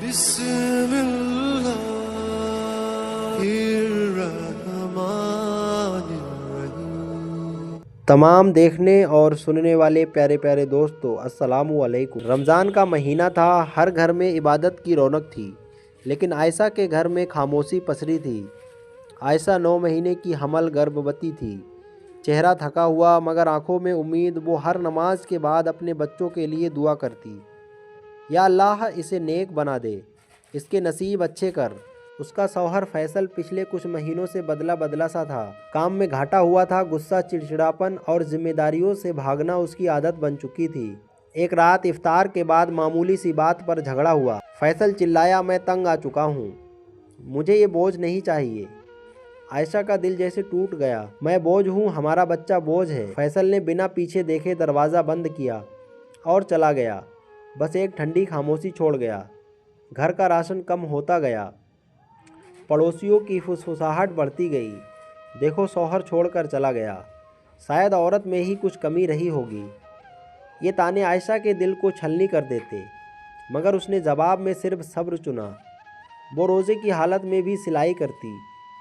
بسم اللہ الرحمن الرحیم۔ تمام دیکھنے اور سننے والے پیارے پیارے دوستو السلام علیکم۔ رمضان کا مہینہ تھا، ہر گھر میں عبادت کی رونق تھی، لیکن عائشہ کے گھر میں خاموشی پسری تھی۔ عائشہ 9 مہینے کی حمل گربھوتی تھی، چہرہ تھکا ہوا مگر آنکھوں میں امید۔ وہ ہر نماز کے بعد اپنے بچوں کے لیے دعا کرتی، یا اللہ اسے نیک بنا دے، اس کے نصیب اچھے کر۔ اس کا شوہر فیصل پچھلے کچھ مہینوں سے بدلہ سا تھا، کام میں گھاٹا ہوا تھا، غصہ، چڑچڑاپن اور ذمہ داریوں سے بھاگنا اس کی عادت بن چکی تھی۔ ایک رات افطار کے بعد معمولی سی بات پر جھگڑا ہوا۔ فیصل چلایا، میں تنگ آ چکا ہوں، مجھے یہ بوجھ نہیں چاہیے۔ عائشہ کا دل جیسے ٹوٹ گیا۔ میں بوجھ ہوں، ہمارا بچہ بوجھ ہے۔ فیصل نے بنا پیچھے دیکھے دروازہ بند کیا اور چلا گیا، بس ایک ٹھنڈی خاموشی چھوڑ گیا۔ گھر کا راشن کم ہوتا گیا، پڑوسیوں کی فسفساہٹ بڑھتی گئی۔ دیکھو شوہر چھوڑ کر چلا گیا، شاید عورت میں ہی کچھ کمی رہی ہوگی۔ یہ طعنے عائشہ کے دل کو چھلنی کر دیتے، مگر اس نے جواب میں صرف صبر چنا۔ وہ روزے کی حالت میں بھی سلائی کرتی،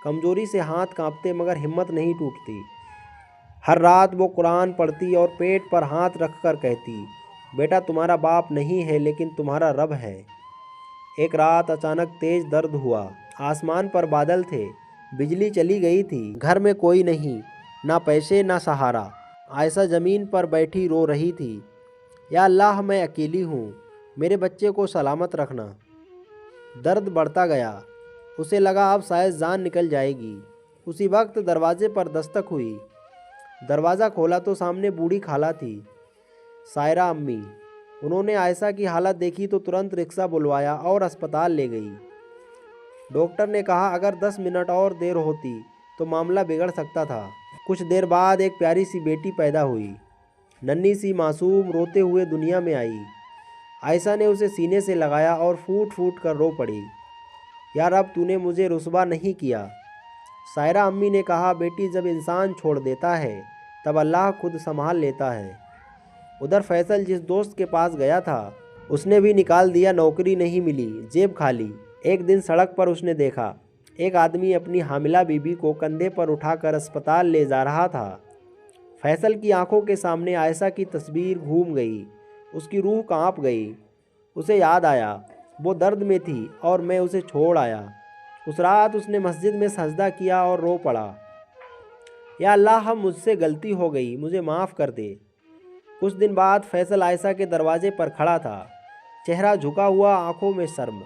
کمزوری سے ہاتھ کانپتے مگر ہمت نہیں ٹوٹتی۔ ہر رات وہ قرآن پڑھتی اور پیٹ پر ہاتھ رکھ کر کہتی، بیٹا تمہارا باپ نہیں ہے لیکن تمہارا رب ہے۔ ایک رات اچانک تیز درد ہوا، آسمان پر بادل تھے، بجلی چلی گئی تھی، گھر میں کوئی نہیں، نہ پیسے نہ سہارا۔ عائشہ زمین پر بیٹھی رو رہی تھی، یا اللہ میں اکیلی ہوں، میرے بچے کو سلامت رکھنا۔ درد بڑھتا گیا، اسے لگا اب شاید جان نکل جائے گی۔ اسی وقت دروازے پر دستک ہوئی۔ دروازہ کھولا تو سامنے بوڑھی خالہ تھی، سائرہ امی۔ انہوں نے عائشہ کی حالت دیکھی تو ترنت رکشہ بلوایا اور اسپتال لے گئی۔ ڈاکٹر نے کہا اگر 10 منٹ اور دیر ہوتی تو معاملہ بگڑ سکتا تھا۔ کچھ دیر بعد ایک پیاری سی بیٹی پیدا ہوئی، ننھی سی معصوم، روتے ہوئے دنیا میں آئی۔ عائشہ نے اسے سینے سے لگایا اور پھوٹ پھوٹ کر رو پڑی، یا رب تو نے مجھے رسوا نہیں کیا۔ سائرہ امی نے کہا بیٹی جب انسان چھوڑ دیتا ہے تب اللہ خود سنبھال لیتا ہے۔ ادھر فیصل جس دوست کے پاس گیا تھا اس نے بھی نکال دیا، نوکری نہیں ملی، جیب خالی۔ ایک دن سڑک پر اس نے دیکھا ایک آدمی اپنی حاملہ بیوی کو کندھے پر اٹھا کر اسپتال لے جا رہا تھا۔ فیصل کی آنکھوں کے سامنے عائشہ کی تصویر گھوم گئی، اس کی روح کانپ گئی۔ اسے یاد آیا وہ درد میں تھی اور میں اسے چھوڑ آیا۔ اس رات اس نے مسجد میں سجدہ کیا اور رو پڑا، یا اللہ مجھ سے غلطی ہو گئی، مجھے معاف کر دے۔ کچھ دن بعد فیصل عائشہ کے دروازے پر کھڑا تھا، چہرہ جھکا ہوا، آنکھوں میں شرم۔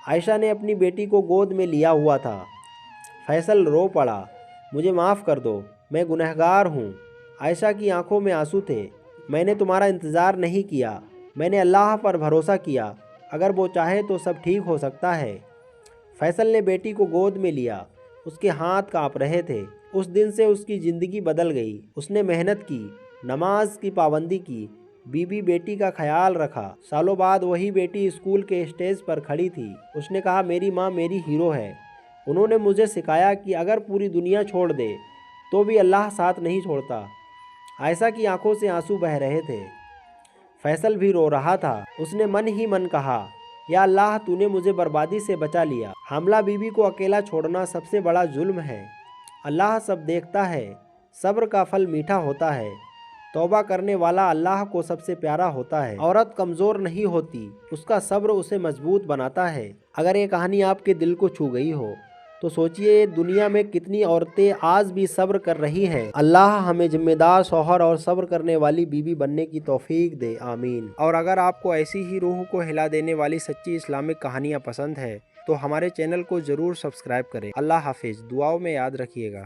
عائشہ نے اپنی بیٹی کو گود میں لیا ہوا تھا۔ فیصل رو پڑا، مجھے معاف کر دو، میں گنہگار ہوں۔ عائشہ کی آنکھوں میں آنسو تھے، میں نے تمہارا انتظار نہیں کیا، میں نے اللہ پر بھروسہ کیا، اگر وہ چاہے تو سب ٹھیک ہو سکتا ہے۔ فیصل نے بیٹی کو گود میں لیا، اس کے ہاتھ کانپ رہے تھے۔ اس دن سے اس کی زندگی بدل گئی۔ اس نے محنت کی، نماز کی پابندی کی، بیوی بیٹی کا خیال رکھا۔ سالوں بعد وہی بیٹی اسکول کے اسٹیج پر کھڑی تھی۔ اس نے کہا میری ماں میری ہیرو ہے، انہوں نے مجھے سکھایا کہ اگر پوری دنیا چھوڑ دے تو بھی اللہ ساتھ نہیں چھوڑتا۔ عائشہ کی آنکھوں سے آنسو بہہ رہے تھے، فیصل بھی رو رہا تھا۔ اس نے من ہی من کہا یا اللہ تو نے مجھے بربادی سے بچا لیا۔ حاملہ بیوی کو اکیلا چھوڑنا سب سے بڑا ظلم ہے۔ اللہ سب دیکھتا ہے، صبر کا پھل میٹھا ہوتا ہے، توبہ کرنے والا اللہ کو سب سے پیارا ہوتا ہے۔ عورت کمزور نہیں ہوتی، اس کا صبر اسے مضبوط بناتا ہے۔ اگر یہ کہانی آپ کے دل کو چھو گئی ہو تو سوچئے دنیا میں کتنی عورتیں آج بھی صبر کر رہی ہیں۔ اللہ ہمیں ذمہ دار شوہر اور صبر کرنے والی بیوی بننے کی توفیق دے، آمین۔ اور اگر آپ کو ایسی ہی روح کو ہلا دینے والی سچی اسلامک کہانیاں پسند ہے تو ہمارے چینل کو ضرور سبسکرائب کریں۔ اللہ حافظ، دعاؤں میں یاد رکھیے گا۔